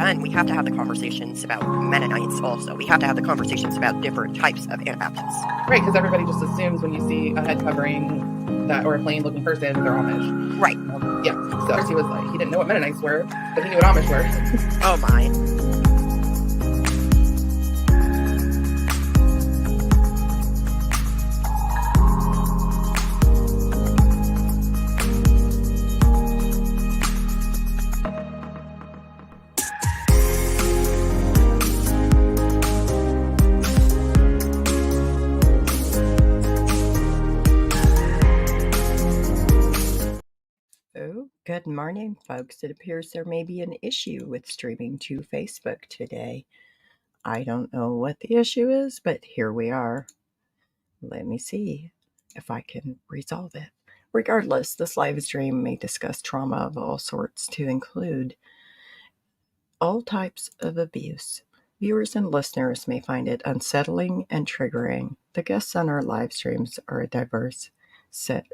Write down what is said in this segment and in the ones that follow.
again, we have to have the conversations about Mennonites also. We have to have the conversations about different types of Anabaptists. Right, because everybody just assumes when you see a head covering that or a plain looking person, they're Amish. Right. Yeah. So he was like, he didn't know what Mennonites were, but he knew what Amish were. Oh my. Good morning, folks. It appears there may be an issue with streaming to Facebook today. I don't know what the issue is, but here we are. Let me see if I can resolve it. Regardless, this live stream may discuss trauma of all sorts to include all types of abuse. Viewers and listeners may find it unsettling and triggering. The guests on our live streams are a diverse set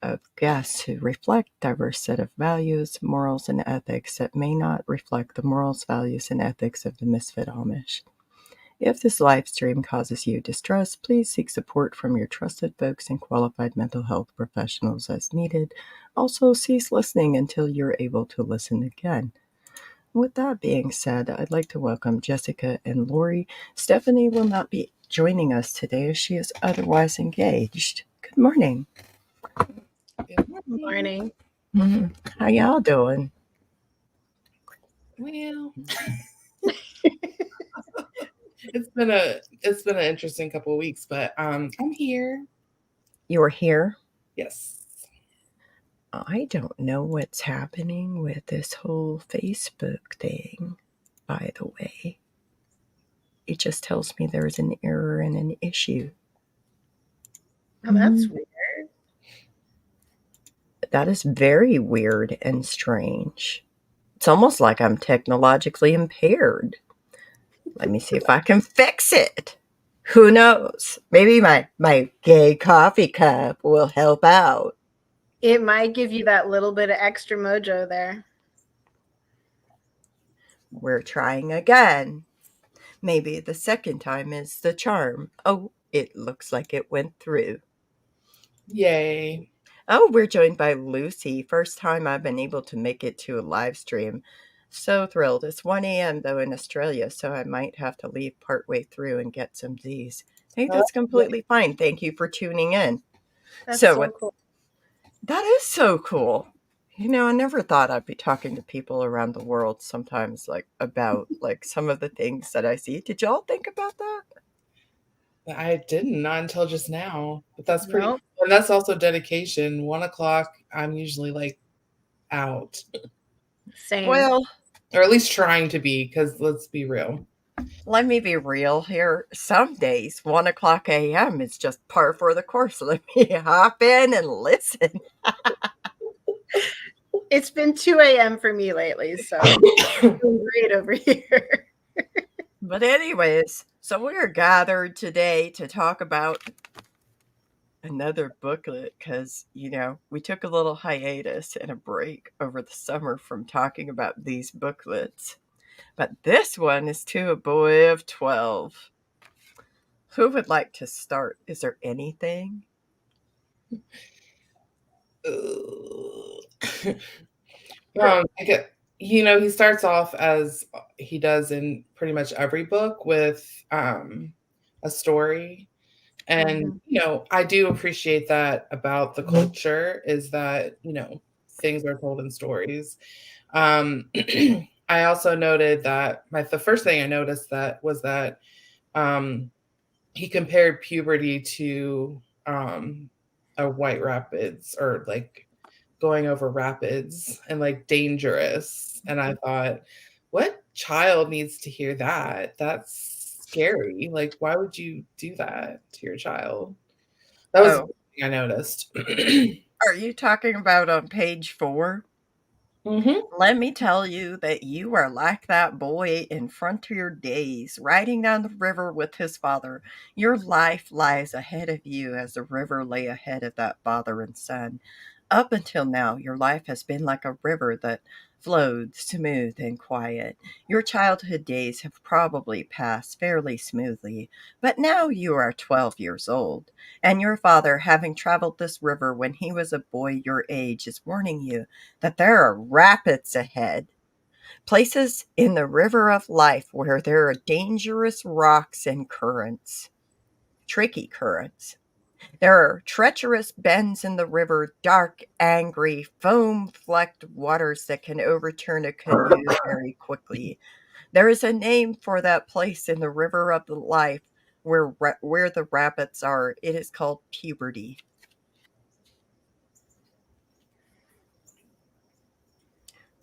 of guests who reflect diverse set of values, morals, and ethics that may not reflect the morals, values, and ethics of the Misfit Amish. If this live stream causes you distress, please seek support from your trusted folks and qualified mental health professionals as needed. Also, cease listening until you're able to listen again. With that being said, I'd like to welcome Jessica and Lori. Stephanie will not be joining us today as she is otherwise engaged. Good morning. Good morning. Mm-hmm. How y'all doing? Well, it's been an interesting couple of weeks, but I'm here. You're here? Yes. I don't know what's happening with this whole Facebook thing, by the way. It just tells me there's an error and an issue. Oh, that's weird. That is very weird and strange. It's almost like I'm technologically impaired. Let me see if I can fix it. Who knows? Maybe my gay coffee cup will help out. It might give you that little bit of extra mojo there. We're trying again. Maybe the second time is the charm. Oh, it looks like it went through. Yay. Oh, we're joined by Lucy. First time I've been able to make it to a live stream. So thrilled. It's 1 a.m. though in Australia, so I might have to leave partway through and get some Z's. Hey, that's completely fine. Thank you for tuning in. That's so cool. That is so cool. You know, I never thought I'd be talking to people around the world sometimes, about some of the things that I see. Did y'all think about that? I didn't, not until just now. But that's pretty cool. And that's also dedication. 1 o'clock, I'm usually out. Same. Well, or at least trying to be, because let's be real. Let me be real here. Some days, 1 o'clock a.m. is just par for the course. Let me hop in and listen. It's been 2 a.m. for me lately, so I'm doing great over here. But anyways, so we're gathered today to talk about another booklet because, we took a little hiatus and a break over the summer from talking about these booklets. But this one is to a boy of 12. Who would like to start? Is there anything? He starts off as he does in pretty much every book with a story. And, I do appreciate that about the culture is that, things are told in stories. I also noted that the first thing I noticed was that he compared puberty to a white rapids or going over rapids and dangerous. And I thought, what child needs to hear that? That's scary. Why would you do that to your child? That was the thing I noticed. Are you talking about on page 4? Mm-hmm. Let me tell you that you are like that boy in Frontier Days, riding down the river with his father. Your life lies ahead of you as the river lay ahead of that father and son. Up until now, your life has been like a river that flowed smooth and quiet. Your childhood days have probably passed fairly smoothly, but now you are 12 years old, and your father, having traveled this river when he was a boy your age, is warning you that there are rapids ahead. Places in the river of life where there are dangerous rocks and currents, tricky currents. There are treacherous bends in the river, dark, angry, foam-flecked waters that can overturn a canoe very quickly. There is a name for that place in the river of the life where the rapids are. It is called puberty.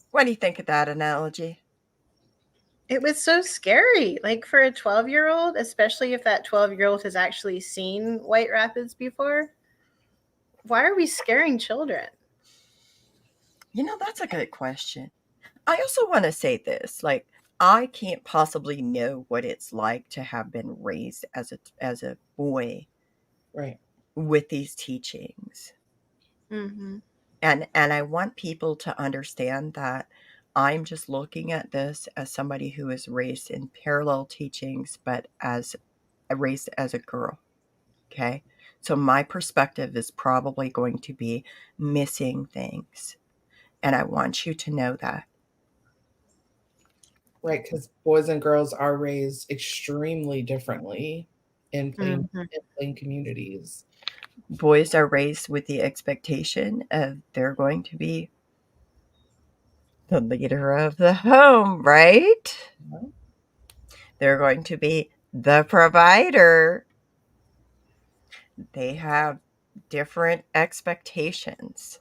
What do you think of that analogy? It was so scary, like for a 12-year-old, especially if that 12-year-old has actually seen White Rapids before. Why are we scaring children? That's a good question. I also want to say this, like, I can't possibly know what it's like to have been raised as a boy Right. with these teachings. Mm-hmm. And I want people to understand that I'm just looking at this as somebody who is raised in parallel teachings, but as raised as a girl. Okay. So my perspective is probably going to be missing things. And I want you to know that. Right, because boys and girls are raised extremely differently in plain communities. Boys are raised with the expectation of they're going to be the leader of the home, right? Mhm. They're going to be the provider. They have different expectations.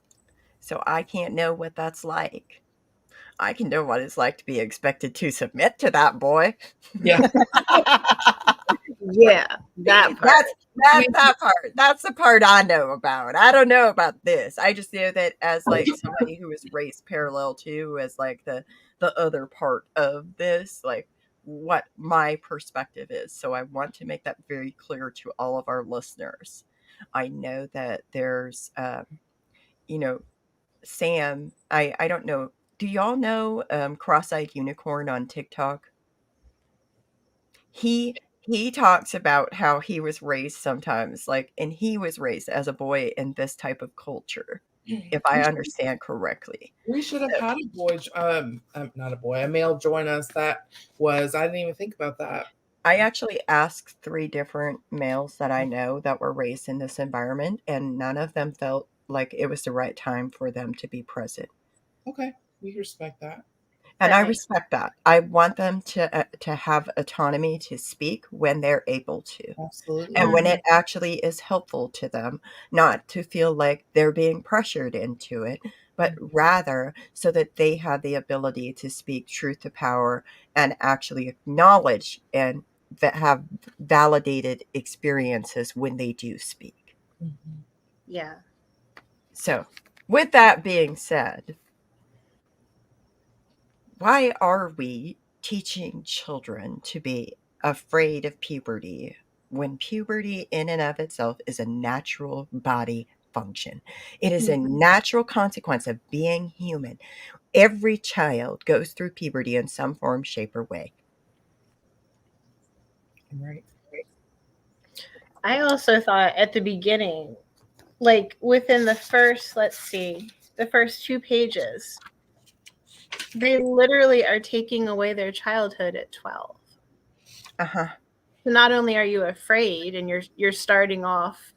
So I can't know what that's like. I can know what it's like to be expected to submit to that boy. Yeah. Yeah, that part. That's that part. That's the part I know about. I don't know about this. I just know that as like somebody who was raised parallel to as like the other part of this, like what my perspective is. So I want to make that very clear to all of our listeners. I know that there's you know, Sam, I don't know. Do y'all know Cross-Eyed Unicorn on TikTok? He talks about how he was raised sometimes, like, and he was raised as a boy in this type of culture, if I understand correctly. We should have So had a boy, not a boy, a male join us. I didn't even think about that. I actually asked 3 different males that I know that were raised in this environment, and none of them felt like it was the right time for them to be present. Okay, we respect that. And That I makes respect that. I want them to have autonomy to speak when they're able to. Absolutely. And when it actually is helpful to them, not to feel like they're being pressured into it, but rather so that they have the ability to speak truth to power and actually acknowledge and that have validated experiences when they do speak. Mhm. Yeah. So, with that being said, why are we teaching children to be afraid of puberty when puberty in and of itself is a natural body function? It is a natural consequence of being human. Every child goes through puberty in some form, shape, or way. Right. I also thought at the beginning, like within the first, the first 2 pages, they literally are taking away their childhood at 12. Uh-huh. So not only are you afraid and you're starting off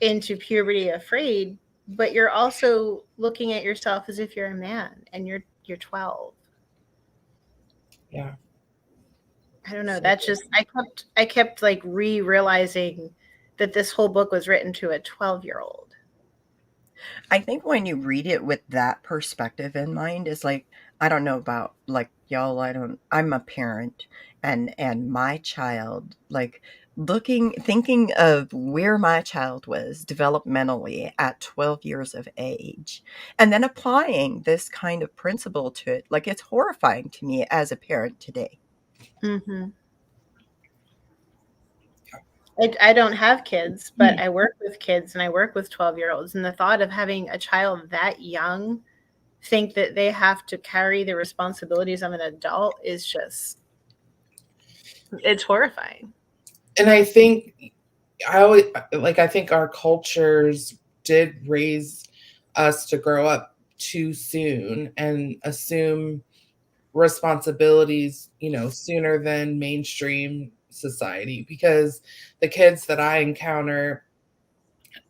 into puberty afraid, but you're also looking at yourself as if you're a man and you're 12. Yeah. I don't know. So That's just I kept like realizing that this whole book was written to a 12-year-old. I think when you read it with that perspective in mind, is like, I don't know about like y'all, I'm a parent, and my child, like, thinking of where my child was developmentally at 12 years of age, and then applying this kind of principle to it, like, it's horrifying to me as a parent today. Mm-hmm. I don't have kids, but I work with kids and I work with 12-year-olds. And the thought of having a child that young think that they have to carry the responsibilities of an adult is just, it's horrifying. And I think I think our cultures did raise us to grow up too soon and assume responsibilities, sooner than mainstream society, because the kids that I encounter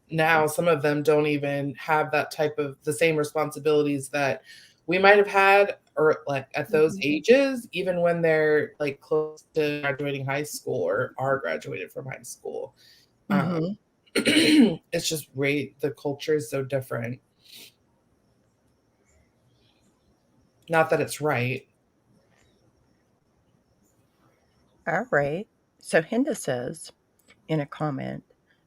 now, some of them don't even have that type of the same responsibilities that we might have had, or like at those ages, even when they're like close to graduating high school or are graduated from high school. It's just the culture is so different. Not that it's right. All right. So Hinda says in a comment,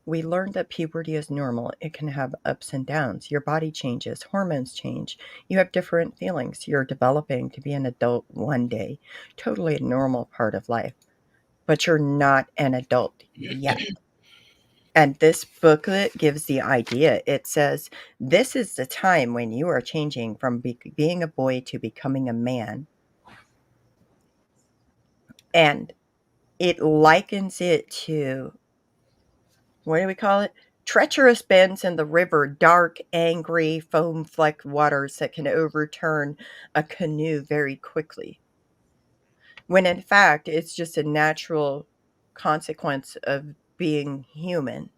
we learned that puberty is normal. It can have ups and downs. Your body changes, hormones change. You have different feelings. You're developing to be an adult one day. Totally a normal part of life. But you're not an adult yet. And this booklet gives the idea. It says, this is the time when you are changing from being a boy to becoming a man. And it likens it to, what do we call it? Treacherous bends in the river, dark, angry, foam-flecked waters that can overturn a canoe very quickly. When in fact, it's just a natural consequence of being human.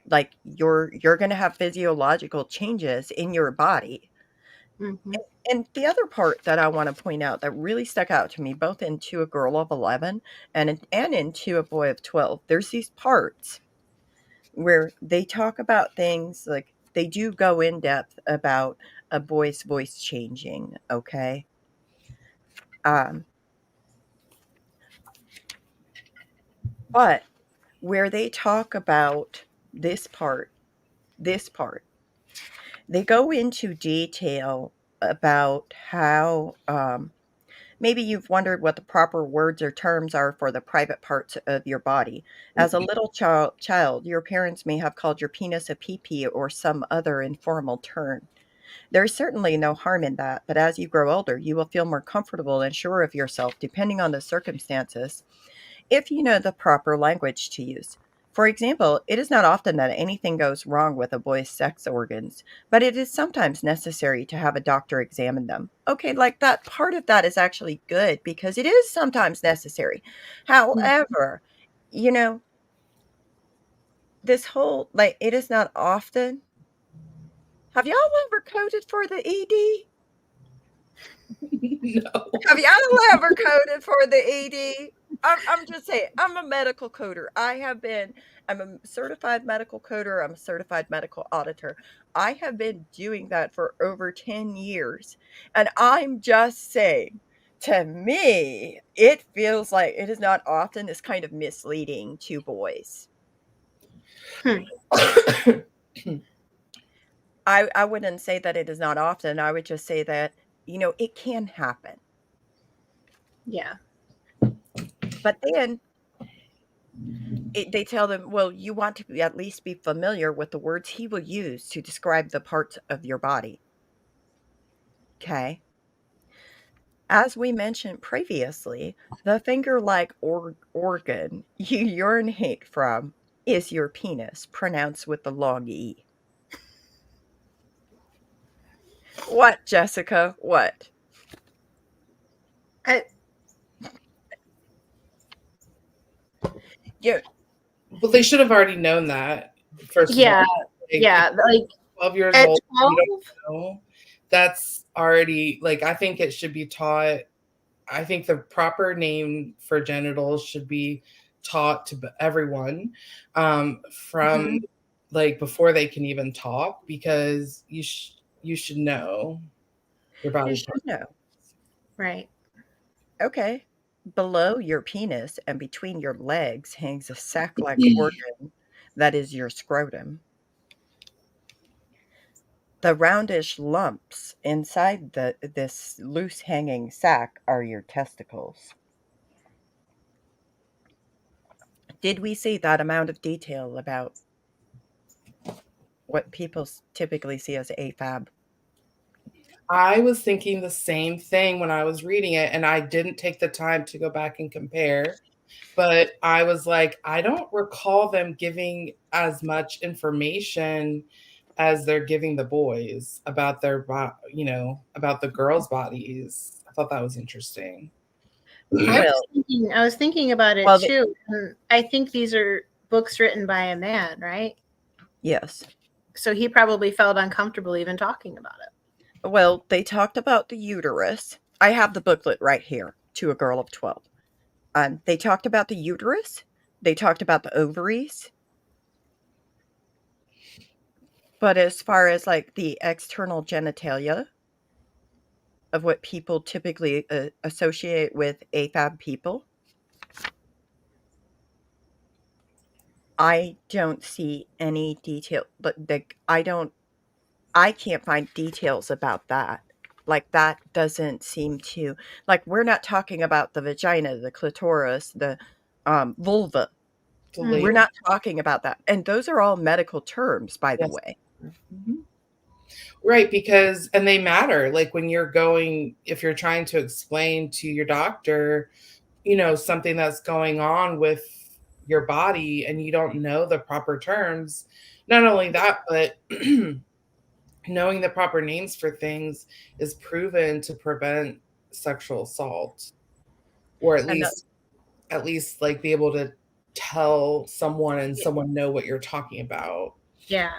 Like you're going to have physiological changes in your body. Mm-hmm. And the other part that I want to point out that really stuck out to me, both into A Girl of 11 and into A Boy of 12, there's these parts where they talk about things like they do go in depth about a boy's voice changing, okay? But where they talk about this part, they go into detail about how maybe you've wondered what the proper words or terms are for the private parts of your body. As a little child, your parents may have called your penis a pee-pee or some other informal term. There is certainly no harm in that, but as you grow older, you will feel more comfortable and sure of yourself, depending on the circumstances, if you know the proper language to use. For example, it is not often that anything goes wrong with a boy's sex organs, but it is sometimes necessary to have a doctor examine them. Okay, like that part of that is actually good because it is sometimes necessary. However, you know, this whole, like, it is not often. Have y'all ever coded for the ED? No. Have y'all ever coded for the ED? I'm just saying, I'm a medical coder. I'm a certified medical coder. I'm a certified medical auditor. I have been doing that for over 10 years. And I'm just saying, to me, it feels like it is not often. It's kind of misleading to boys. I wouldn't say that it is not often. I would just say that, it can happen. Yeah. But then they tell them, well, you want to at least be familiar with the words he will use to describe the parts of your body. Okay. As we mentioned previously, the finger-like organ you urinate from is your penis, pronounced with the long E. What, Jessica? What? Well, they should have already known that. First of all, like 12 years at old, 12? you don't know. That's already like, I think it should be taught. I think the proper name for genitals should be taught to everyone from like before they can even talk, because you should know your body. You should know. Right. Okay. Below your penis and between your legs hangs a sac-like organ that is your scrotum. The roundish lumps inside this loose-hanging sac are your testicles. did we see that amount of detail about what people typically see as AFAB? I was thinking the same thing when I was reading it, and I didn't take the time to go back and compare. But I was like, I don't recall them giving as much information as they're giving the boys about their, about the girls' bodies. I thought that was interesting. Well, I was thinking about it well, too. And I think these are books written by a man, right? yes. So he probably felt uncomfortable even talking about it. Well, they talked about the uterus. I have the booklet right here, To a Girl of 12. They talked about the uterus. They talked about the ovaries. But as far as like the external genitalia of what people typically associate with AFAB people, I don't see any detail. But I can't find details about that. Like that doesn't seem to, like, we're not talking about the vagina, the clitoris, the vulva. We're not talking about that. And those are all medical terms, by the way. Mhm. Right, because and they matter. Like when if you're trying to explain to your doctor, something that's going on with your body and you don't know the proper terms, not only that, but knowing the proper names for things is proven to prevent sexual assault, or at least like be able to tell someone and someone know what you're talking about. Yeah.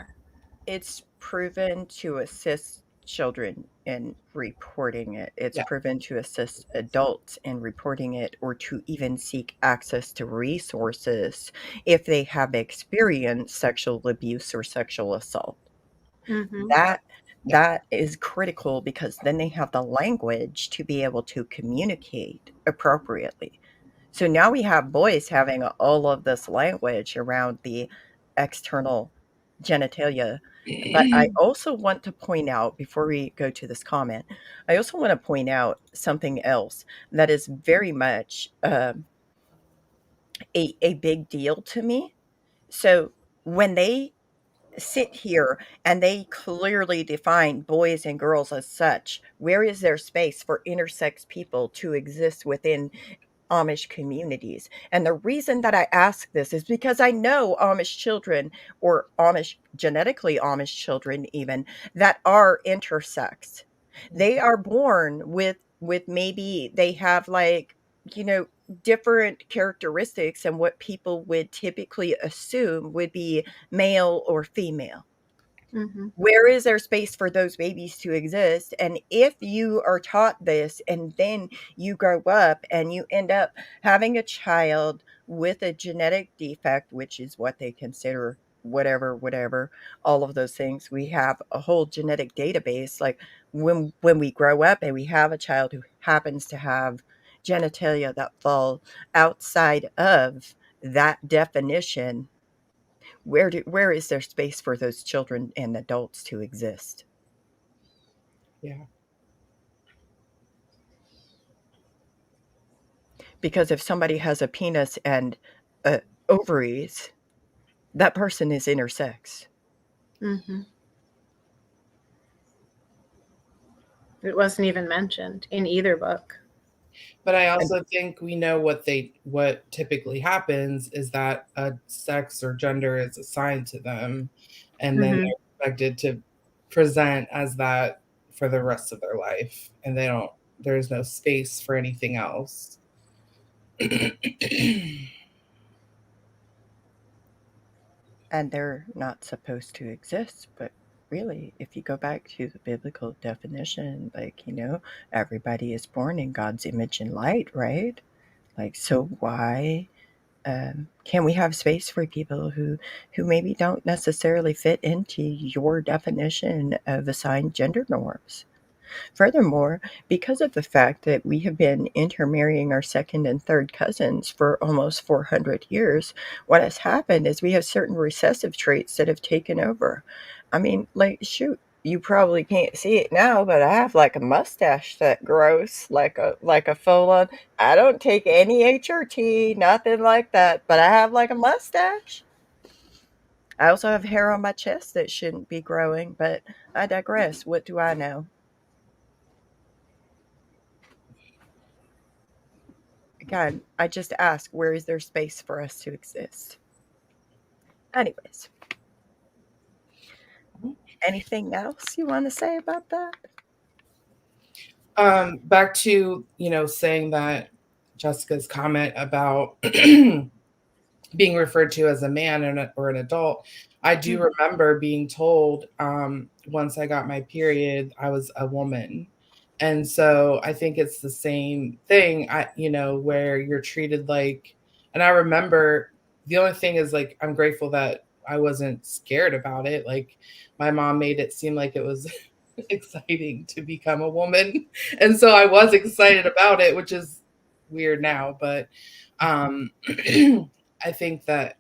It's proven to assist children in reporting it. It's Yeah. proven to assist adults in reporting it, or to even seek access to resources if they have experienced sexual abuse or sexual assault. Mm-hmm. That is critical, because then they have the language to be able to communicate appropriately. So now we have boys having all of this language around the external genitalia. But I also want to point out, before we go to this comment, I also want to point out something else that is very much a big deal to me. So when they sit here and they clearly define boys and girls as such, where is there space for intersex people to exist within Amish communities? And the reason that I ask this is because I know Amish children, or genetically Amish children even, that are intersex. They are born with maybe they have, like, you know, different characteristics and what people would typically assume would be male or female. Mm-hmm. Where is there space for those babies to exist? And if you are taught this and then you grow up and you end up having a child with a genetic defect, which is what they consider, whatever, all of those things, we have a whole genetic database. Like when we grow up and we have a child who happens to have genitalia that fall outside of that definition, where is there space for those children and adults to exist? Yeah. Because if somebody has a penis and ovaries, that person is intersex. Mm-hmm. It wasn't even mentioned in either book. But I also think we know what typically happens is that a sex or gender is assigned to them, and then they're expected to present as that for the rest of their life, and there's no space for anything else. And they're not supposed to exist. But really, if you go back to the biblical definition, like, everybody is born in God's image and light, right? Like, so why can we have space for people who maybe don't necessarily fit into your definition of assigned gender norms? Furthermore, because of the fact that we have been intermarrying our second and third cousins for almost 400 years, what has happened is we have certain recessive traits that have taken over. I mean, like, shoot, you probably can't see it now, but I have like a mustache that grows like a full on. I don't take any HRT, nothing like that, but I have like a mustache. I also have hair on my chest that shouldn't be growing, but I digress. What do I know? Again, I just ask, where is there space for us to exist? Anyways, anything else you want to say about that? Back to, saying that Jessica's comment about being referred to as a man or an adult. I do remember being told, once I got my period, I was a woman. And so I think it's the same thing, where you're treated like, and I remember the only thing is, like, I'm grateful that I wasn't scared about it. Like, my mom made it seem like it was exciting to become a woman. And so I was excited about it, which is weird now, but I think that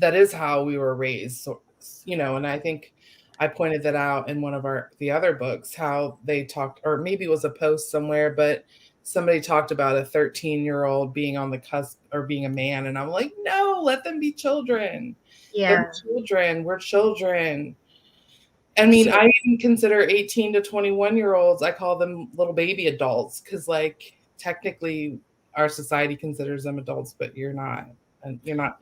is how we were raised. So, and I think I pointed that out in one of the other books, how they talked, or maybe it was a post somewhere, but somebody talked about a 13-year-old being on the cusp or being a man. And I'm like, no, let them be children. Yeah. They're children. We're children. I mean, I even consider 18 to 21-year-olds, I call them little baby adults, because, like, technically our society considers them adults, but you're not. And you're not.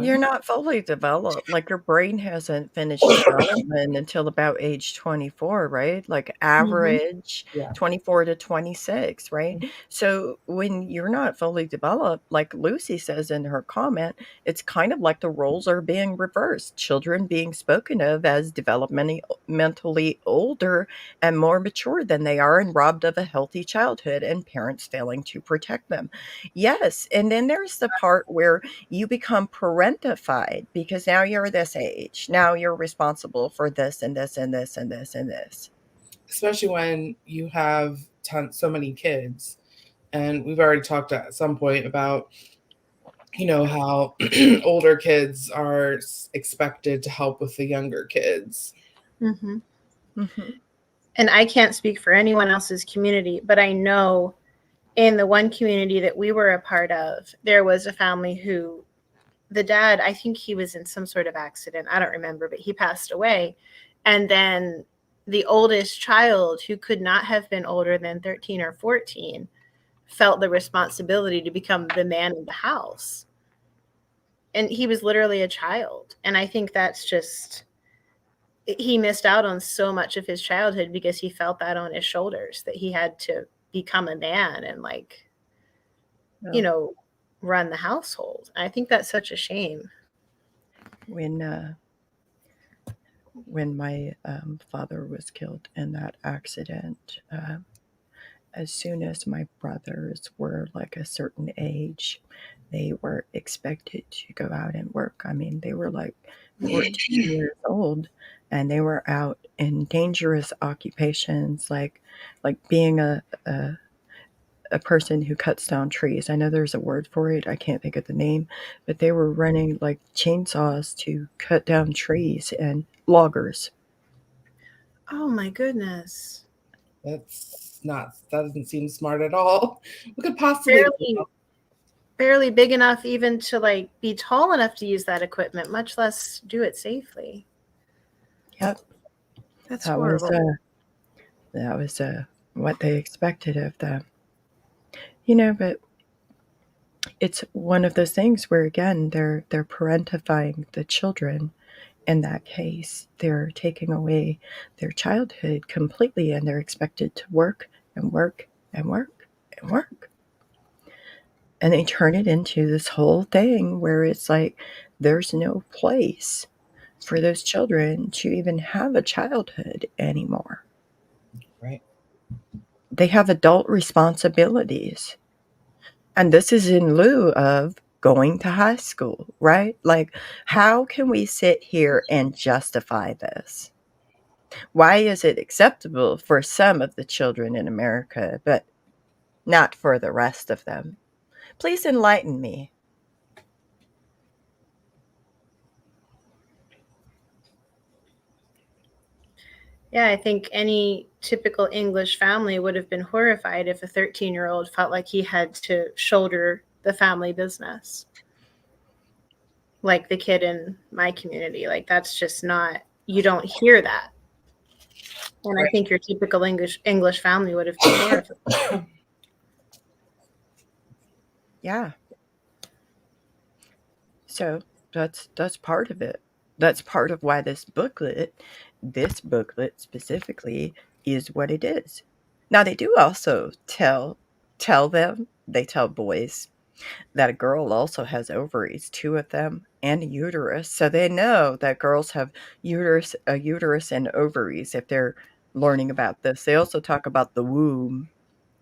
You're not fully developed. Like, your brain hasn't finished development until about age 24, right? Like, average 24 to 26, right? So when you're not fully developed, like Lucy says in her comment, it's kind of like the roles are being reversed. Children being spoken of as developmentally older and more mature than they are and robbed of a healthy childhood, and parents failing to protect them. Yes, and then there's the part where you become parentified because now you're this age. Now you're responsible for this and this and this and this and this. Especially when you have so many kids. And we've already talked at some point about, how older kids are expected to help with the younger kids. Mm-hmm. Mm-hmm. And I can't speak for anyone else's community, but I know in the one community that we were a part of, there was a family who the dad, I think he was in some sort of accident. I don't remember, but he passed away. And then the oldest child, who could not have been older than 13 or 14, felt the responsibility to become the man in the house. And he was literally a child. And I think that's just, he missed out on so much of his childhood because he felt that on his shoulders, that he had to become a man and, like, run the household. I think that's such a shame. When my father was killed in that accident, as soon as my brothers were like a certain age, they were expected to go out and work. I mean, they were like 14 years old, and they were out in dangerous occupations, like being a person who cuts down trees. I know there's a word for it. I can't think of the name, but they were running like chainsaws to cut down trees and loggers. Oh my goodness. That doesn't seem smart at all. What could possibly barely big enough even to, like, be tall enough to use that equipment, much less do it safely. Yep. That's horrible. That was what they expected of them. But it's one of those things where, again, they're parentifying the children. In that case, they're taking away their childhood completely, and they're expected to work and work and work and work. And they turn it into this whole thing where it's like there's no place for those children to even have a childhood anymore. Right. They have adult responsibilities. And this is in lieu of going to high school, right? Like, how can we sit here and justify this? Why is it acceptable for some of the children in America, but not for the rest of them? Please enlighten me. Yeah, I think any typical English family would have been horrified if a 13-year-old felt like he had to shoulder the family business. Like the kid in my community. Like, that's just not, you don't hear that. And Right. I think your typical English family would have been horrified. Yeah. So that's part of it. That's part of why this booklet specifically, is what it is. Now they do also tell them, they tell boys that a girl also has ovaries, two of them, and a uterus. So they know that girls have a uterus and ovaries if they're learning about this. They also talk about the womb,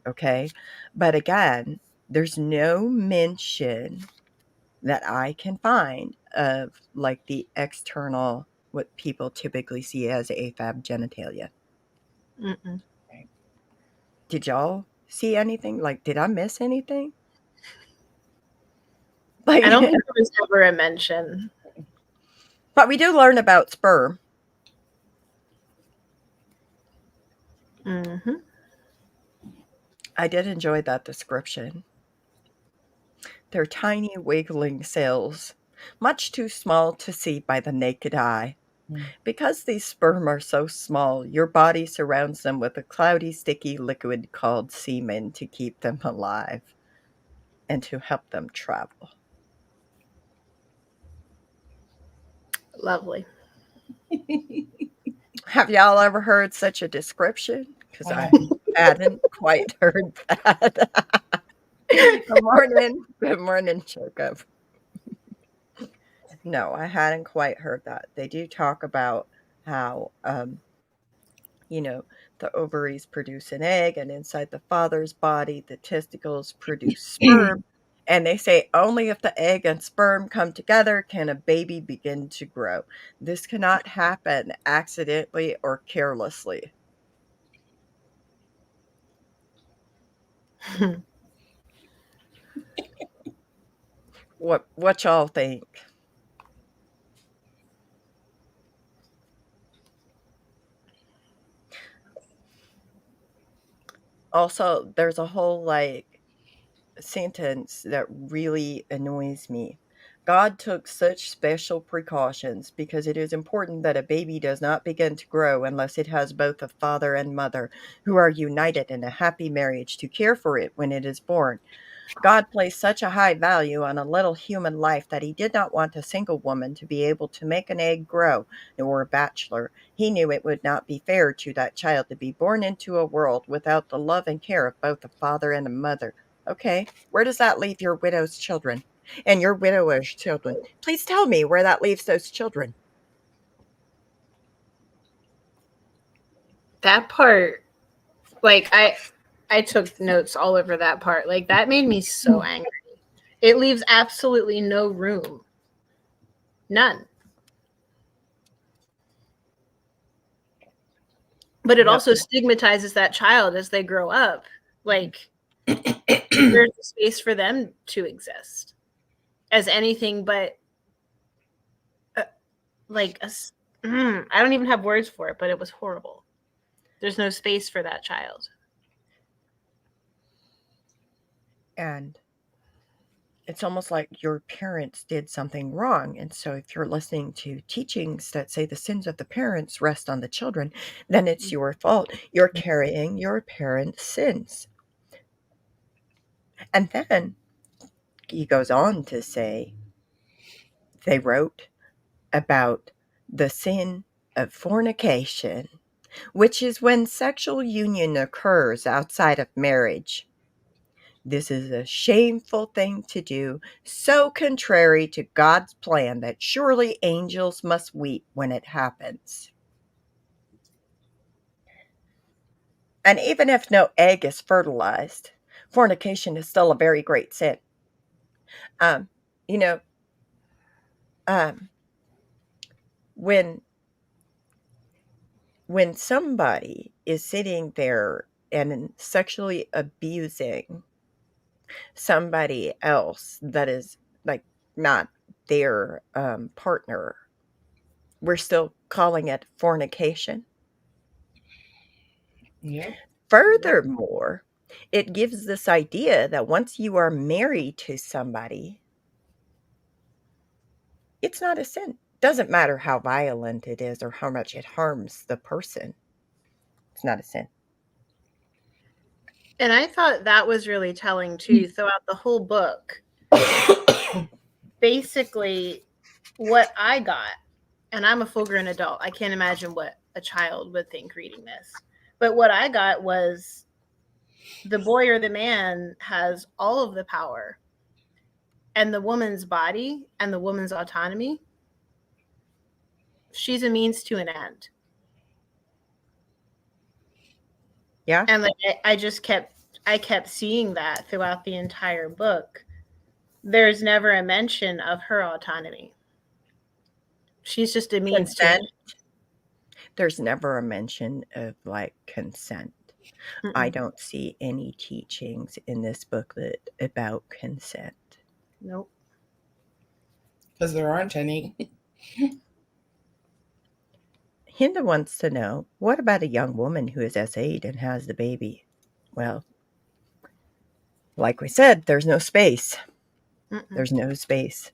okay? But again, there's no mention that I can find of like the external, what people typically see as AFAB genitalia. Mm-mm. Did y'all see anything? Like, did I miss anything? Like, I don't think there was ever a mention. but we do learn about sperm. Mm-hmm. I did enjoy that description. They're tiny wiggling cells, much too small to see by the naked eye. Because these sperm are so small, your body surrounds them with a cloudy, sticky liquid called semen to keep them alive and to help them travel. Lovely. Have y'all ever heard such a description? Because I hadn't quite heard that. Good morning. Good morning, Jacob. No, I hadn't quite heard that. They do talk about how, the ovaries produce an egg, and inside the father's body, the testicles produce sperm. And they say only if the egg and sperm come together can a baby begin to grow. This cannot happen accidentally or carelessly. What y'all think? Also, there's a whole sentence that really annoys me. God took such special precautions because it is important that a baby does not begin to grow unless it has both a father and mother who are united in a happy marriage to care for it when it is born. God placed such a high value on a little human life that he did not want a single woman to be able to make an egg grow, or a bachelor. He knew it would not be fair to that child to be born into a world without the love and care of both a father and a mother. Okay, where does that leave your widow's children? And your widower's children? Please tell me where that leaves those children. That part, like, I took notes all over that part. Like, that made me so angry. It leaves absolutely no room. None. But it also stigmatizes that child as they grow up. Like, there's a space for them to exist as anything but I don't even have words for it, but it was horrible. There's no space for that child. And it's almost like your parents did something wrong. And so if you're listening to teachings that say the sins of the parents rest on the children, then it's your fault. You're carrying your parents' sins. And then he goes on to say, they wrote about the sin of fornication, which is when sexual union occurs outside of marriage. This is a shameful thing to do, so contrary to God's plan that surely angels must weep when it happens. And even if no egg is fertilized, fornication is still a very great sin. Um, you know, um, when somebody is sitting there and sexually abusing somebody else that is like not their partner, we're still calling it fornication. Yep. Furthermore, it gives this idea that once you are married to somebody, it's not a sin. Doesn't matter how violent it is or how much it harms the person. It's not a sin. And I thought that was really telling too throughout the whole book. Basically, what I got, and I'm a full grown adult, I can't imagine what a child would think reading this. But what I got was the boy or the man has all of the power, and the woman's body and the woman's autonomy, she's a means to an end. Yeah. And like I kept seeing that throughout the entire book. There's never a mention of her autonomy. She's just a means to an Consent. There's never a mention of like consent. I don't see any teachings in this booklet about consent. Nope. Because there aren't any. Hinda wants to know, what about a young woman who is S8 and has the baby? Well, like we said, there's no space. There's no space.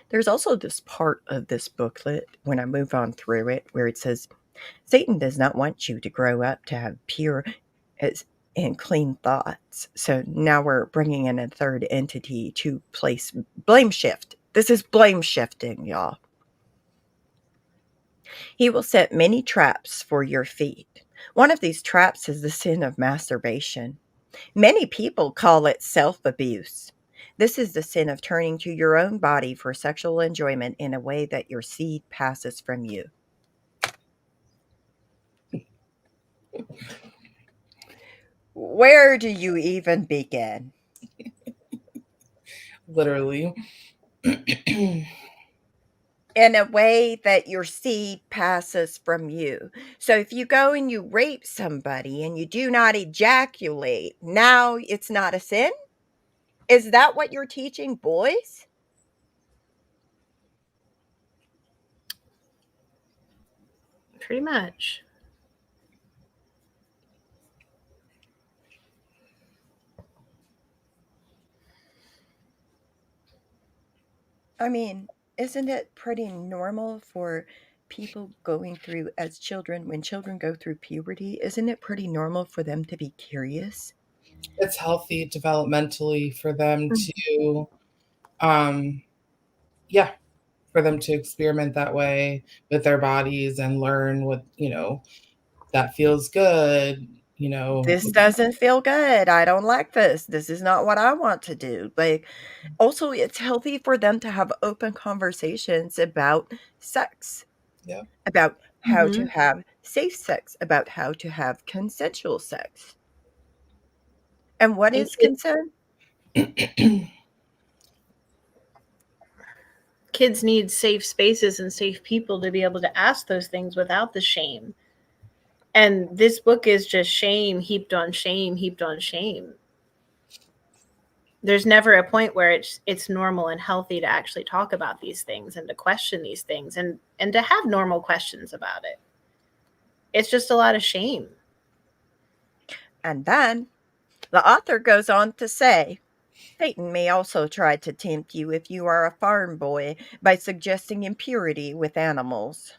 There's also this part of this booklet, when I move on through it, where it says, Satan does not want you to grow up to have pure and clean thoughts. So now we're bringing in a third entity to place blame shift. This is blame shifting, y'all. He will set many traps for your feet. One of these traps is the sin of masturbation. Many people call it self-abuse. This is the sin of turning to your own body for sexual enjoyment in a way that your seed passes from you. Where do you even begin? Literally. In a way that your seed passes from you. So if you go and you rape somebody and you do not ejaculate, now it's not a sin? Is that what you're teaching boys? Pretty much. I mean, isn't it pretty normal for people going through as children, when children go through puberty, isn't it pretty normal for them to be curious? It's healthy developmentally for them to, for them to experiment that way with their bodies and learn what, that feels good, This doesn't feel good. I don't like this. This is not what I want to do. Like, also, it's healthy for them to have open conversations about sex. Yeah. About how to have safe sex, about how to have consensual sex. And what is consent? Kids need safe spaces and safe people to be able to ask those things without the shame. And this book is just shame heaped on shame heaped on shame. There's never a point where it's normal and healthy to actually talk about these things and to question these things and to have normal questions about it. It's just a lot of shame. And then the author goes on to say, Satan may also try to tempt you if you are a farm boy by suggesting impurity with animals.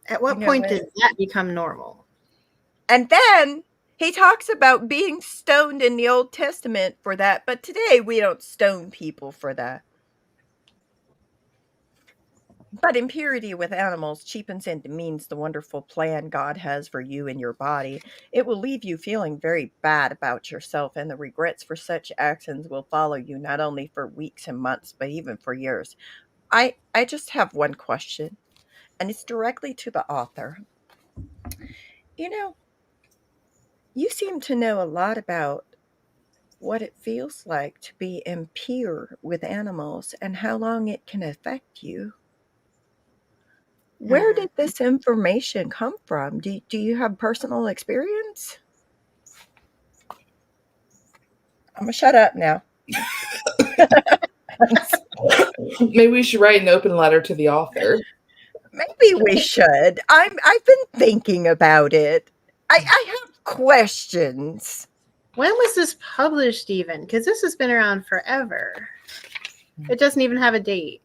At what point does that become normal? And then he talks about being stoned in the Old Testament for that, but today we don't stone people for that. But impurity with animals cheapens and demeans the wonderful plan God has for you and your body. It will leave you feeling very bad about yourself, and the regrets for such actions will follow you not only for weeks and months, but even for years. I just have one question, and it's directly to the author. You seem to know a lot about what it feels like to be impure with animals and how long it can affect you. Where did this information come from? Do you have personal experience? I'm going to shut up now. Maybe we should write an open letter to the author. Maybe we should. I've been thinking about it. I have questions. When was this published even? Because this has been around forever. It doesn't even have a date.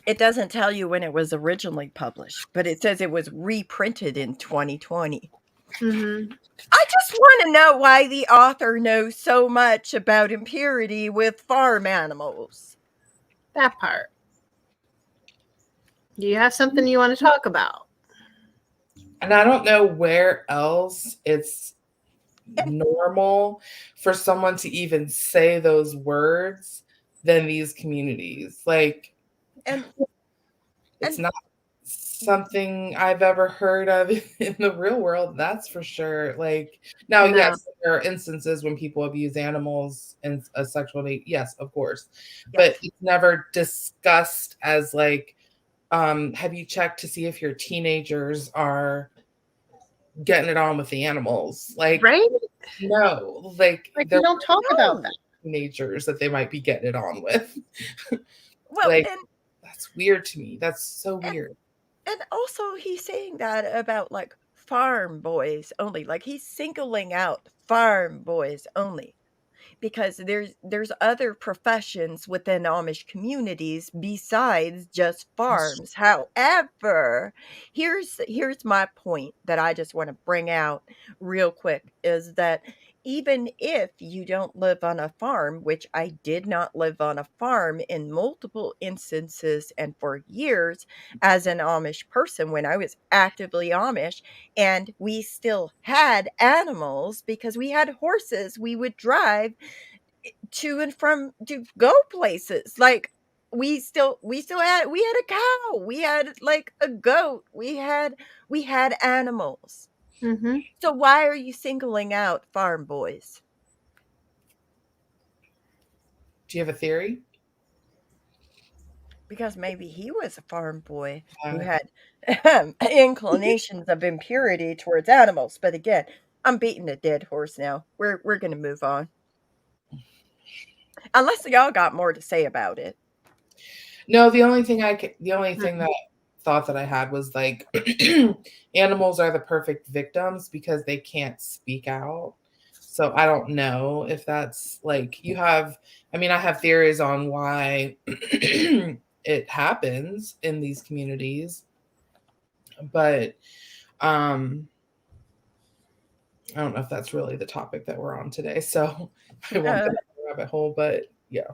It doesn't tell you when it was originally published, but it says it was reprinted in 2020. Mm-hmm. I just want to know why the author knows so much about impurity with farm animals. That part. Do you have something you want to talk about? And I don't know where else it's normal for someone to even say those words than these communities. Like, And it's not something I've ever heard of in the real world, that's for sure. Like, now, No. yes, there are instances when people abuse animals in a sexual way. Yes, of course. Yes. But it's never discussed as like, have you checked to see if your teenagers are getting it on with the animals? Like, right? No, like we don't talk about that. Teenagers that they might be getting it on with. Well, like, that's weird to me. That's so weird. And also he's saying that about like farm boys only. Like he's singling out farm boys only. Because there's other professions within Amish communities besides just farms. However, here's my point that I just want to bring out real quick is that even if you don't live on a farm, which I did not live on a farm in multiple instances and for years as an Amish person when I was actively Amish, and we still had animals because we had horses we would drive to and from to go places. Like we had a cow, we had like a goat, we had animals. Mm-hmm. So why are you singling out farm boys? Do you have a theory? Because maybe he was a farm boy who had inclinations of impurity towards animals. But again, I'm beating a dead horse now. We're going to move on. Unless y'all got more to say about it. No, the only thing that thought that I had was like animals are the perfect victims because they can't speak out. So I don't know if that's like I have theories on why it happens in these communities. But I don't know if that's really the topic that we're on today. So I won't go down the rabbit hole, but yeah.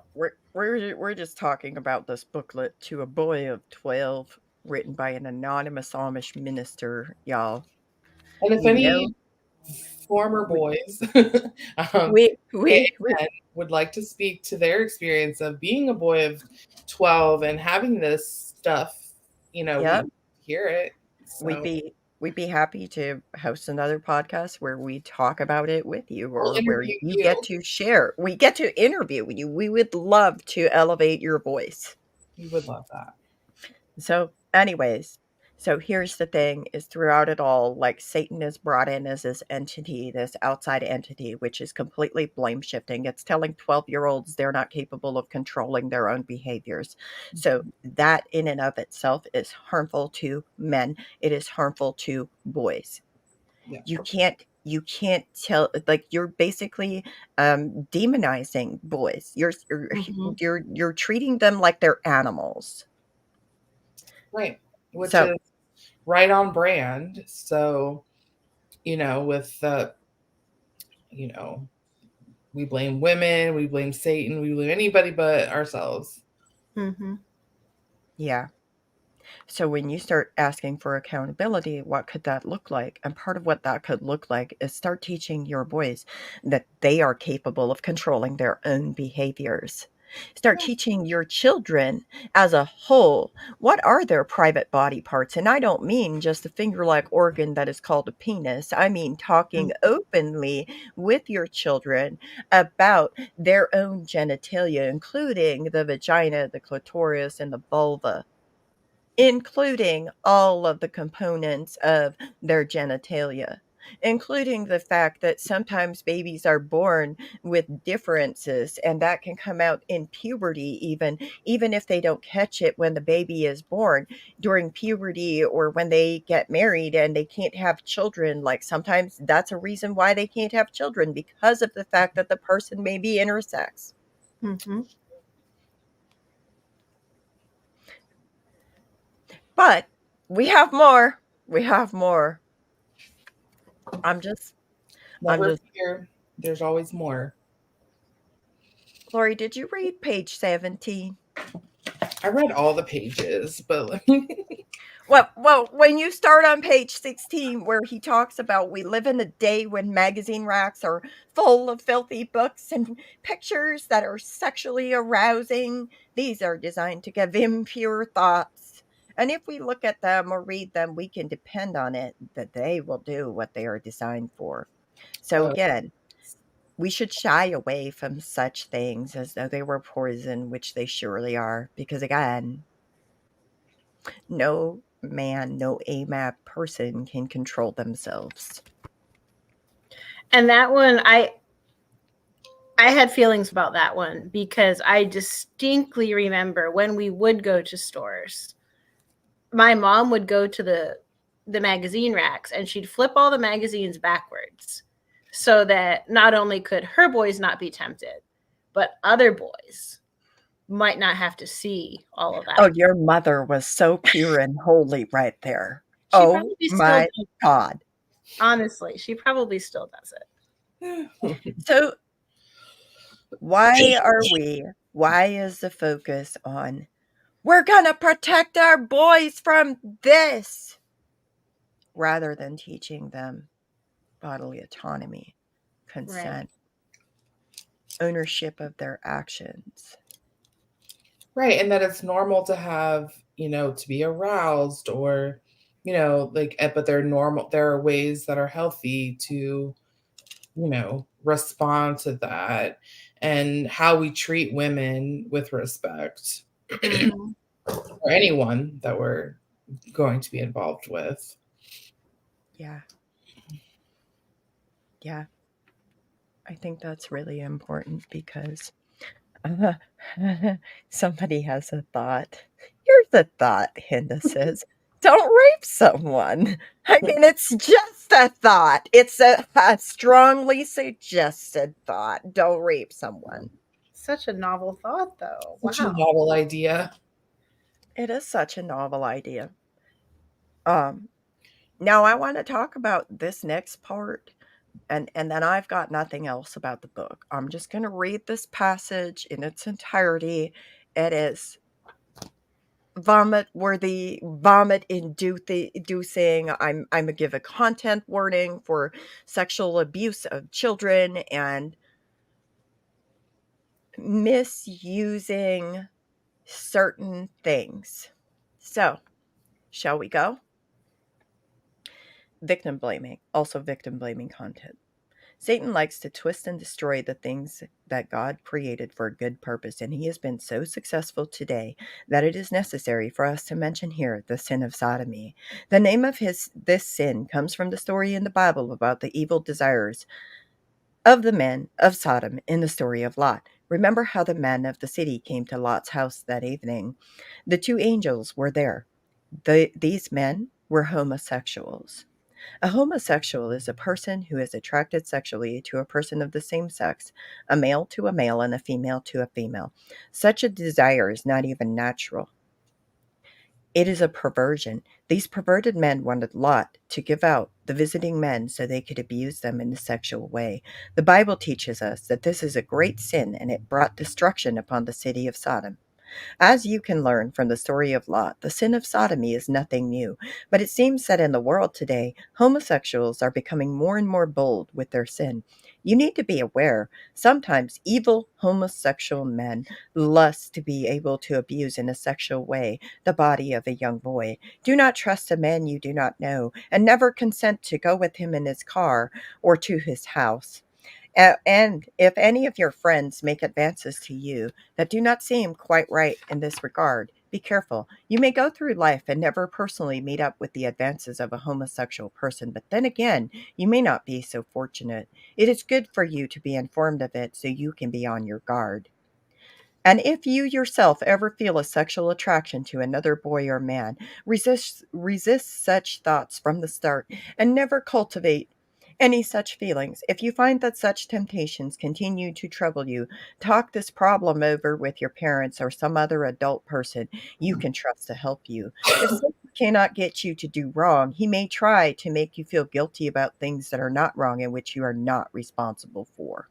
We're just talking about this booklet To a Boy of 12, written by an anonymous Amish minister, y'all. And if any former boys would like to speak to their experience of being a boy of 12 and having this stuff, we hear it. So. We'd be happy to host another podcast where we talk about it with you, or where you get to share. We get to interview you. We would love to elevate your voice. We would love that. So anyways, so here's the thing is throughout it all, like Satan is brought in as this entity, this outside entity, which is completely blame shifting. It's telling 12-year-olds they're not capable of controlling their own behaviors. So that in and of itself is harmful to men. It is harmful to boys. Yeah. You can't tell, like you're basically demonizing boys. You're treating them like they're animals. Right. Which is right on brand. So, with we blame women, we blame Satan, we blame anybody but ourselves. Mm-hmm. Yeah. So when you start asking for accountability, what could that look like? And part of what that could look like is start teaching your boys that they are capable of controlling their own behaviors. Start teaching your children as a whole, what are their private body parts? And I don't mean just a finger-like organ that is called a penis. I mean talking openly with your children about their own genitalia, including the vagina, the clitoris, and the vulva, including all of the components of their genitalia. including the fact that sometimes babies are born with differences, and that can come out in puberty, even if they don't catch it when the baby is born, during puberty or when they get married and they can't have children. Like sometimes that's a reason why they can't have children, because of the fact that the person may be intersex. Mm-hmm. But we have more. We have more. I'm just Never fear. There's always more. Lori, did you read page 17? I read all the pages, but Well, when you start on page 16, where he talks about we live in a day when magazine racks are full of filthy books and pictures that are sexually arousing, these are designed to give impure thoughts. And if we look at them or read them, we can depend on it that they will do what they are designed for. So again, we should shy away from such things as though they were poison, which they surely are, because again, no man, no AMAP person can control themselves. And that one, I had feelings about that one because I distinctly remember when we would go to stores, my mom would go to the magazine racks and she'd flip all the magazines backwards so that not only could her boys not be tempted, but other boys might not have to see all of that. Oh, your mother was so pure and holy right there. She Oh probably still my does. God. Honestly, she probably still does it. So why is the focus on we're gonna protect our boys from this rather than teaching them bodily autonomy, consent, ownership of their actions? Right, and that it's normal to have, to be aroused or, but they're normal. There are ways that are healthy to, respond to that, and how we treat women with respect, or anyone that we're going to be involved with. Yeah. Yeah. I think that's really important because somebody has a thought. Here's a thought, Hinda says. Don't rape someone. I mean, it's just a thought. It's a strongly suggested thought. Don't rape someone. Such a novel thought, though. Such a novel idea. It is such a novel idea. Now I want to talk about this next part, and then I've got nothing else about the book. I'm just going to read this passage in its entirety. It is vomit-worthy, vomit-inducing. I'm going to give a content warning for sexual abuse of children and misusing certain things. So, shall we go? Victim blaming, also victim blaming content. Satan likes to twist and destroy the things that God created for a good purpose, and he has been so successful today that it is necessary for us to mention here the sin of sodomy. The name of this sin comes from the story in the Bible about the evil desires of the men of Sodom in the story of Lot. Remember how the men of the city came to Lot's house that evening? The two angels were there. These men were homosexuals. A homosexual is a person who is attracted sexually to a person of the same sex, a male to a male and a female to a female. Such a desire is not even natural. It is a perversion. These perverted men wanted Lot to give out the visiting men so they could abuse them in a sexual way. The Bible teaches us that this is a great sin and it brought destruction upon the city of Sodom. As you can learn from the story of Lot, the sin of sodomy is nothing new, but it seems that in the world today, homosexuals are becoming more and more bold with their sin. You need to be aware, sometimes evil homosexual men lust to be able to abuse in a sexual way the body of a young boy. Do not trust a man you do not know, and never consent to go with him in his car or to his house. And if any of your friends make advances to you that do not seem quite right in this regard, Be careful. You may go through life and never personally meet up with the advances of a homosexual person, but then again, you may not be so fortunate. It is good for you to be informed of it so you can be on your guard. And if you yourself ever feel a sexual attraction to another boy or man, resist such thoughts from the start and never cultivate any such feelings. If you find that such temptations continue to trouble you, talk this problem over with your parents or some other adult person you can trust to help you. If someone cannot get you to do wrong, he may try to make you feel guilty about things that are not wrong and which you are not responsible for.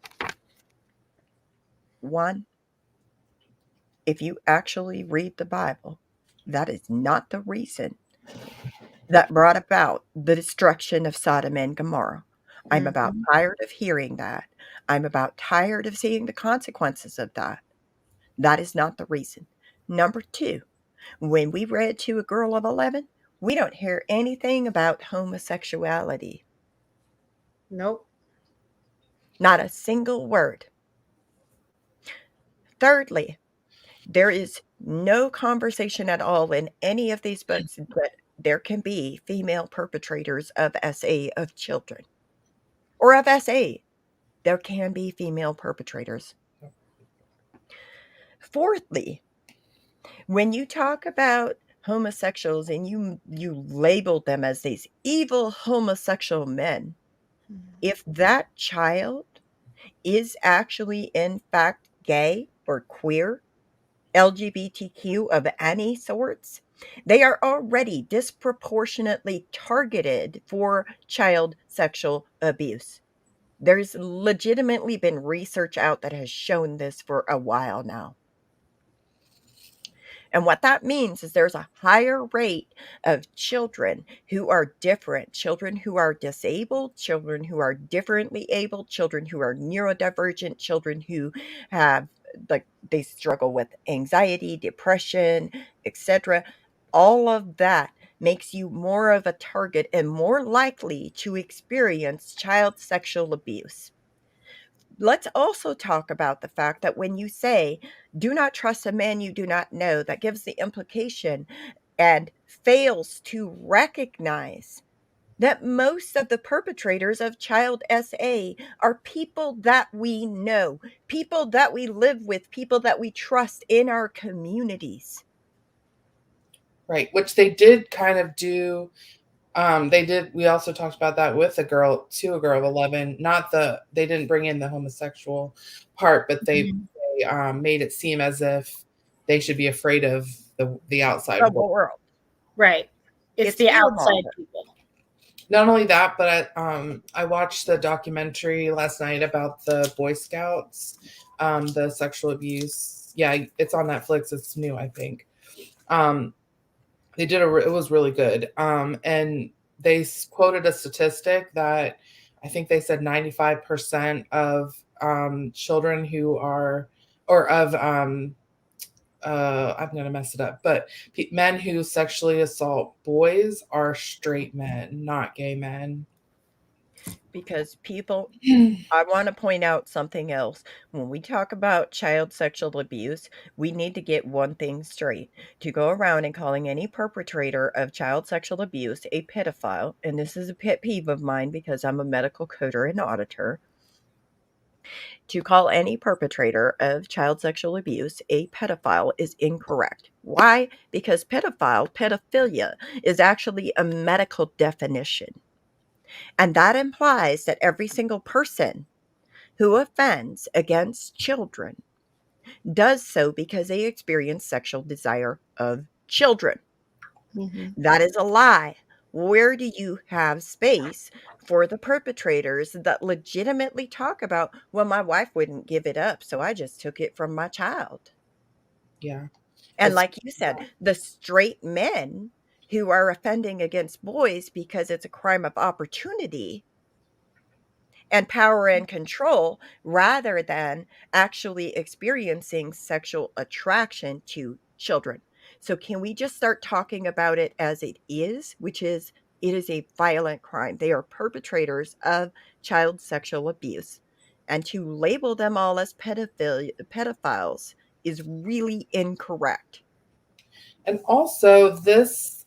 1. If you actually read the Bible, that is not the reason that brought about the destruction of Sodom and Gomorrah. I'm about tired of hearing that. I'm about tired of seeing the consequences of that. That is not the reason. Number 2, when we read to a girl of 11, we don't hear anything about homosexuality. Nope. Not a single word. Thirdly, there is no conversation at all in any of these books that there can be female perpetrators of SA of children or of SA. There can be female perpetrators. Fourthly, when you talk about homosexuals and you label them as these evil homosexual men, if that child is actually in fact gay or queer, LGBTQ of any sorts, they are already disproportionately targeted for child sexual abuse. There's legitimately been research out that has shown this for a while now. And what that means is there's a higher rate of children who are different, children who are disabled, children who are differently abled, children who are neurodivergent, children who have, like, they struggle with anxiety, depression, etc. All of that makes you more of a target and more likely to experience child sexual abuse. Let's also talk about the fact that when you say, do not trust a man you do not know, that gives the implication and fails to recognize that most of the perpetrators of child SA are people that we know, people that we live with, people that we trust in our communities. Right, which they did kind of do. We also talked about that with a girl of 11. They didn't bring in the homosexual part, but they made it seem as if they should be afraid of the outside world. Right. It's the outside people. Not only that, but I watched the documentary last night about the Boy Scouts, the sexual abuse. Yeah, it's on Netflix. It's new, I think. It was really good. And they quoted a statistic that I think they said 95% of children who are, or of, I'm going to mess it up, but men who sexually assault boys are straight men, not gay men. Because people, I want to point out something else. When we talk about child sexual abuse, we need to get one thing straight. To go around and calling any perpetrator of child sexual abuse a pedophile, and this is a pet peeve of mine because I'm a medical coder and auditor, to call any perpetrator of child sexual abuse a pedophile is incorrect. Why? Because pedophilia, is actually a medical definition. And that implies that every single person who offends against children does so because they experience sexual desire of children. That is a lie. Where do you have space for the perpetrators that legitimately talk about, well, my wife wouldn't give it up, so I just took it from my child? Yeah. And like you said, the straight men who are offending against boys because it's a crime of opportunity and power and control rather than actually experiencing sexual attraction to children. So can we just start talking about it as it is, which is it is a violent crime. They are perpetrators of child sexual abuse. And to label them all as pedophiles is really incorrect. And also this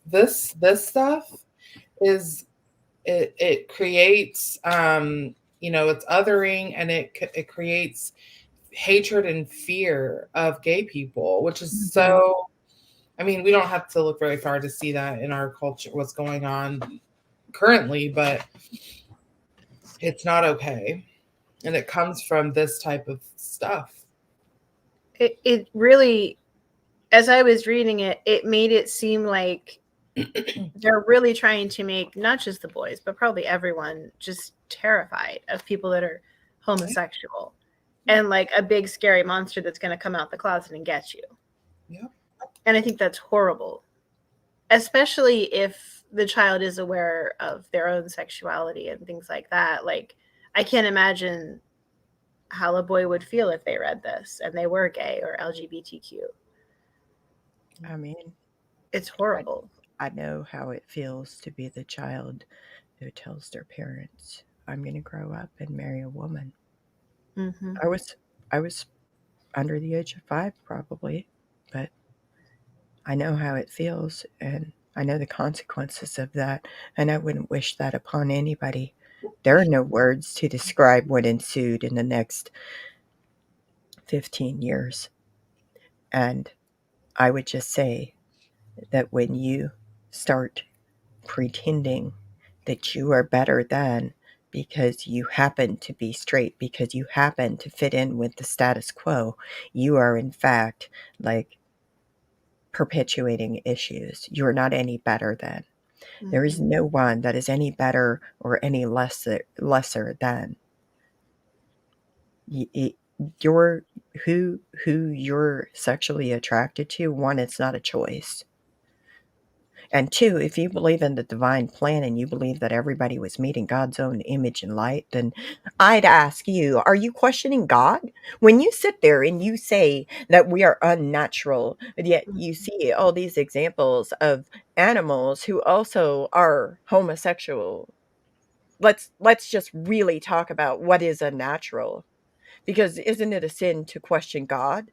stuff is it creates it's othering, and it creates hatred and fear of gay people, which is so, I mean, we don't have to look very far to see that in our culture, what's going on currently, but it's not okay. And it comes from this type of stuff. It really, as I was reading it, it made it seem like they're really trying to make not just the boys, but probably everyone just terrified of people that are homosexual, and like a big scary monster that's going to come out the closet and get you. Yep. And I think that's horrible, especially if the child is aware of their own sexuality and things like that. Like, I can't imagine how a boy would feel if they read this and they were gay or LGBTQ. I mean, It's horrible. I know how it feels to be the child who tells their parents, "I'm going to grow up and marry a woman." Mm-hmm. I was under the age of 5 probably, but I know how it feels, and I know the consequences of that, and I wouldn't wish that upon anybody. There are no words to describe what ensued in the next 15 years. And I would just say that when you start pretending that you are better than, because you happen to be straight, because you happen to fit in with the status quo, you are in fact like perpetuating issues. You're not any better than. Mm-hmm. There is no one that is any better or any lesser than. You're who you're sexually attracted to. One, it's not a choice. And two, if you believe in the divine plan and you believe that everybody was made in God's own image and light, then I'd ask you, are you questioning God? When you sit there and you say that we are unnatural, yet you see all these examples of animals who also are homosexual. Let's just really talk about what is unnatural. Because isn't it a sin to question God?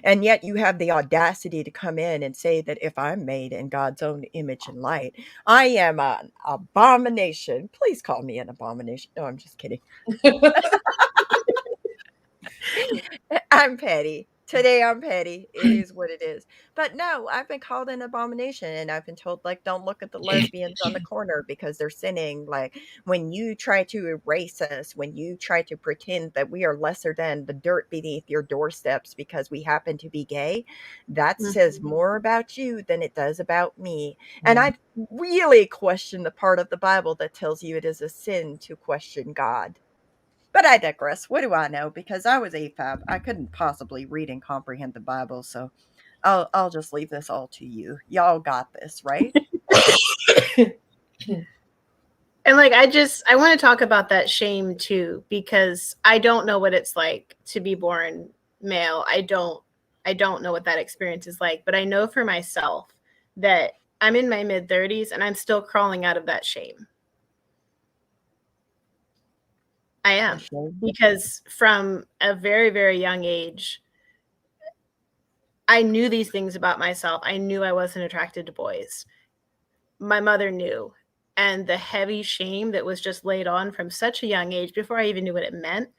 And yet you have the audacity to come in and say that if I'm made in God's own image and light, I am an abomination. Please call me an abomination. No, I'm just kidding. I'm petty. Today I'm petty. It is what it is. But no, I've been called an abomination, and I've been told, like, don't look at the lesbians on the corner because they're sinning. Like, when you try to erase us, when you try to pretend that we are lesser than the dirt beneath your doorsteps because we happen to be gay, that says more about you than it does about me. And I really question the part of the Bible that tells you it is a sin to question God. But I digress. What do I know? Because I was AFAB. I couldn't possibly read and comprehend the Bible, so I'll just leave this all to you. Y'all got this, right? And like, I want to talk about that shame too, because I don't know what it's like to be born male. I don't know what that experience is like, but I know for myself that I'm in my mid-30s and I'm still crawling out of that shame. I am, because from a very, very young age, I knew these things about myself. I knew I wasn't attracted to boys. My mother knew. And the heavy shame that was just laid on from such a young age, before I even knew what it meant.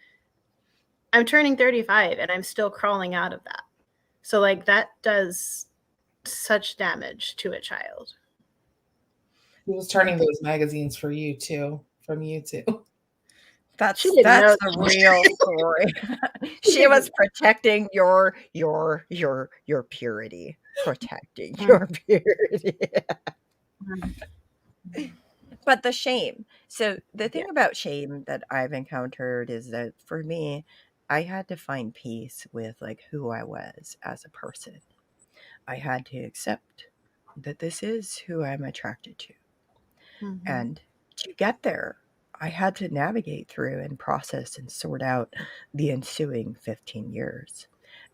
I'm turning 35 and I'm still crawling out of that. So like, that does such damage to a child. He was turning those magazines for you too, from you too. That's the real story. She was protecting your purity. Protecting your purity. But the shame. So the thing about shame that I've encountered is that for me, I had to find peace with like who I was as a person. I had to accept that this is who I'm attracted to. And to get there, I had to navigate through and process and sort out the ensuing 15 years.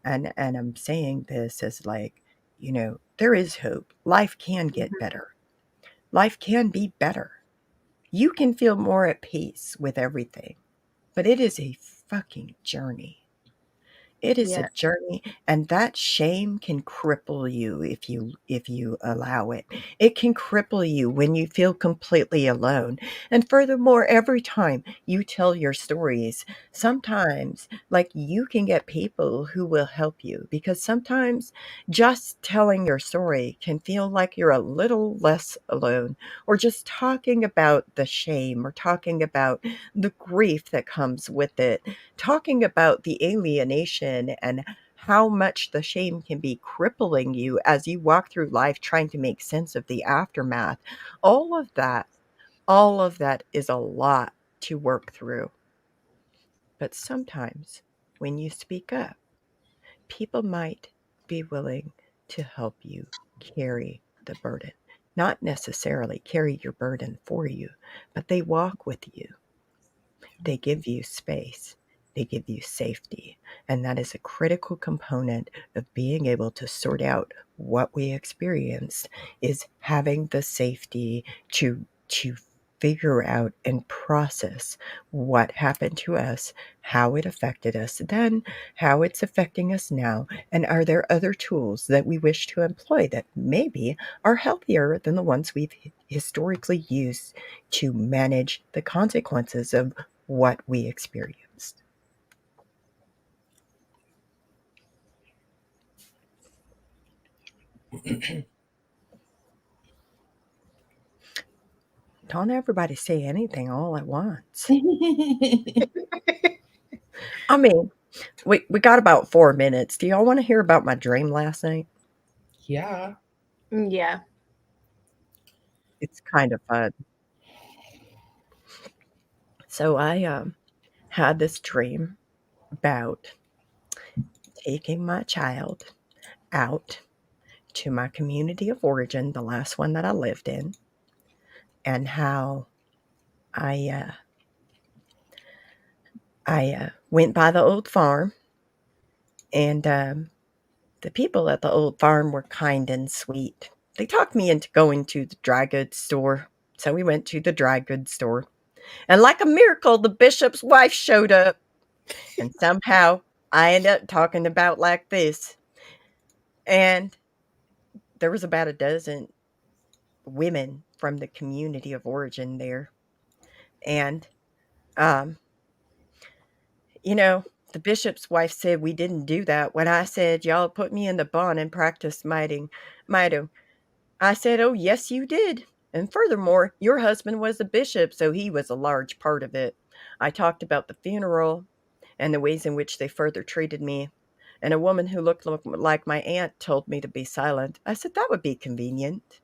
And I'm saying this as like, there is hope. Life can get better. Life can be better. You can feel more at peace with everything, but it is a fucking journey. It is a Yeah. journey, and that shame can cripple you if you allow it. It can cripple you when you feel completely alone. And furthermore, every time you tell your stories, sometimes like you can get people who will help you, because sometimes just telling your story can feel like you're a little less alone, or just talking about the shame or talking about the grief that comes with it, talking about the alienation and how much the shame can be crippling you as you walk through life trying to make sense of the aftermath. All of that, all of that is a lot to work through. But sometimes when you speak up, people might be willing to help you carry the burden. Not necessarily carry your burden for you, but they walk with you. They give you space. They give you safety. And that is a critical component of being able to sort out what we experienced, is having the safety to figure out and process what happened to us, how it affected us then, how it's affecting us now, and are there other tools that we wish to employ that maybe are healthier than the ones we've historically used to manage the consequences of what we experienced. Don't everybody say anything all at once. I mean, we got about 4 minutes. Do y'all want to hear about my dream last night? Yeah. Yeah. It's kind of fun. So I had this dream about taking my child out to my community of origin, the last one that I lived in, and how I went by the old farm, and the people at the old farm were kind and sweet. They talked me into going to the dry goods store. So we went to the dry goods store. And like a miracle, the bishop's wife showed up. And somehow I ended up talking about like this. And there was about a dozen women from the community of origin there. And, um, you know, the bishop's wife said we didn't do that. When I said, y'all put me in the barn and practice mighty, I said, "Oh, yes, you did. And furthermore, your husband was a bishop, so he was a large part of it." I talked about the funeral and the ways in which they further treated me. And a woman who looked like my aunt told me to be silent. I said, "That would be convenient.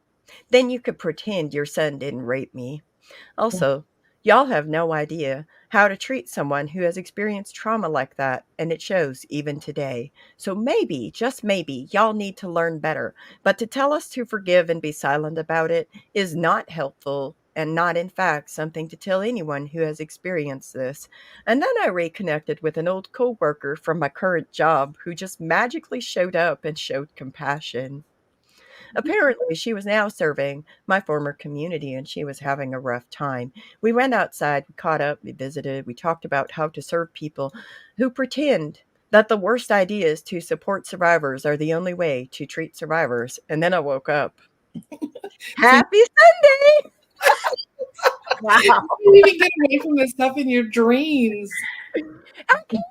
Then you could pretend your son didn't rape me. Also, y'all have no idea how to treat someone who has experienced trauma like that, and it shows even today. So maybe, just maybe, y'all need to learn better. But to tell us to forgive and be silent about it is not helpful and not, in fact, something to tell anyone who has experienced this." And then I reconnected with an old coworker from my current job who just magically showed up and showed compassion. Apparently, she was now serving my former community and she was having a rough time. We went outside, we caught up, we visited, we talked about how to serve people who pretend that the worst ideas to support survivors are the only way to treat survivors. And then I woke up. See, Happy Sunday! Wow. you need to get away from this stuff in your dreams. I can't.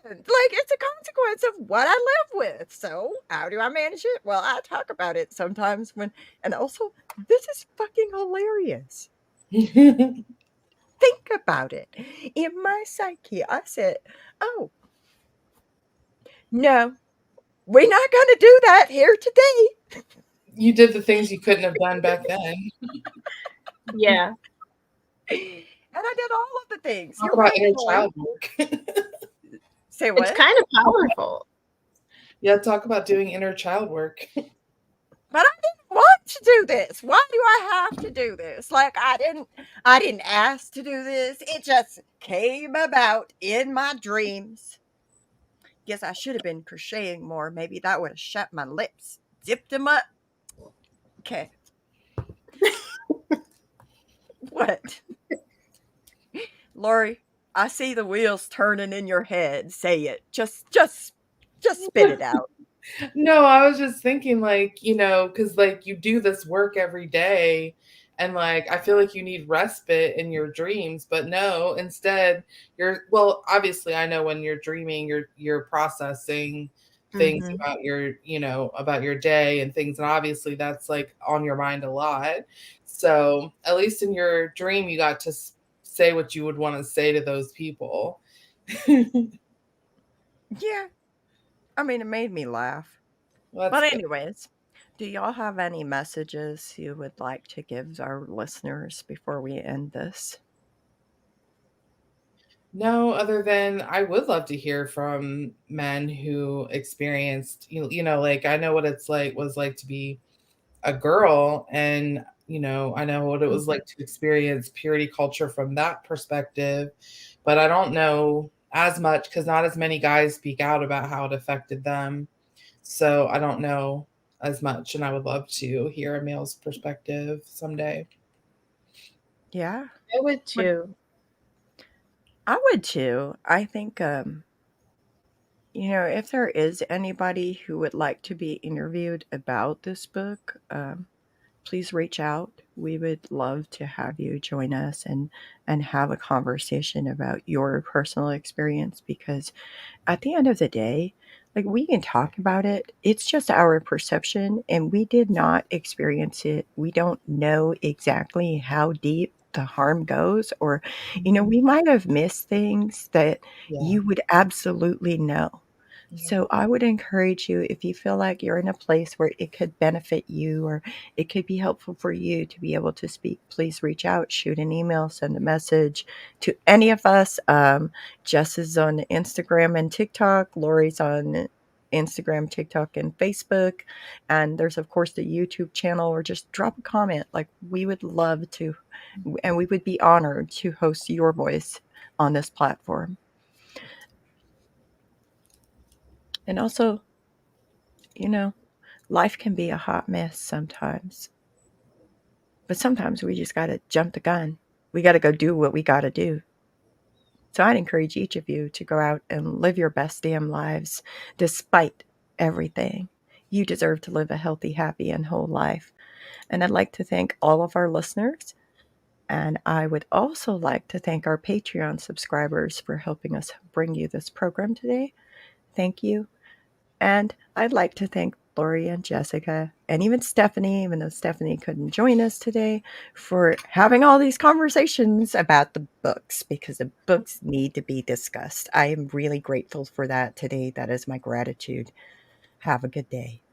Like, it's a consequence of what I live with. So, how do I manage it? Well, I talk about it sometimes when, and also, this is fucking hilarious. Think about it. In my psyche, I said, "Oh, no, we're not going to do that here today." You did the things you couldn't have done back then. Yeah. And I did all of the things. Talk You're about right, inner Lori. child work. Say It's what? kind of powerful. Yeah, talk about doing inner child work. But I didn't want to do this. Why do I have to do this? Like, I didn't ask to do this. It just came about in my dreams. Guess I should have been crocheting more. Maybe that would have shut my lips, zipped them up. Okay. What? Lori, I see the wheels turning in your head. Say it. Just Just spit it out. No, I was just thinking, like, because like you do this work every day, and like I feel like you need respite in your dreams, but no, instead well, obviously I know when you're dreaming, you're processing things Mhm. about about your day and things, and obviously that's like on your mind a lot. So at least in your dream, you got to say what you would want to say to those people. Yeah. I mean, it made me laugh. Well, that's But good. anyways, do y'all have any messages you would like to give our listeners before we end this? No, other than I would love to hear from men who experienced, like I know what it's like was like to be a girl, and I know what it was Mhm. like to experience purity culture from that perspective, but I don't know as much because not as many guys speak out about how it affected them. So I don't know as much, and I would love to hear a male's perspective someday. Yeah. I would Would too. I would too. I think if there is anybody who would like to be interviewed about this book, please reach out. We would love to have you join us and have a conversation about your personal experience, because at the end of the day, like, we can talk about it. It's just our perception, and we did not experience it. We don't know exactly how deep the harm goes, or, we might have missed things that Yeah. you would absolutely know. Yeah. So I would encourage you, if you feel like you're in a place where it could benefit you or it could be helpful for you to be able to speak, please reach out, shoot an email, send a message to any of us. Jess is on Instagram and TikTok. Lori's on Instagram, TikTok, and Facebook. And there's, of course, the YouTube channel, or just drop a comment. Like, we would love to, and we would be honored to host your voice on this platform. And also, you know, life can be a hot mess sometimes, but sometimes we just got to jump the gun. We got to go do what we got to do. So I'd encourage each of you to go out and live your best damn lives despite everything. You deserve to live a healthy, happy, and whole life. And I'd like to thank all of our listeners. And I would also like to thank our Patreon subscribers for helping us bring you this program today. Thank you. And I'd like to thank Lori and Jessica, and even Stephanie, even though Stephanie couldn't join us today, for having all these conversations about the books, because the books need to be discussed. I am really grateful for that today. That is my gratitude. Have a good day.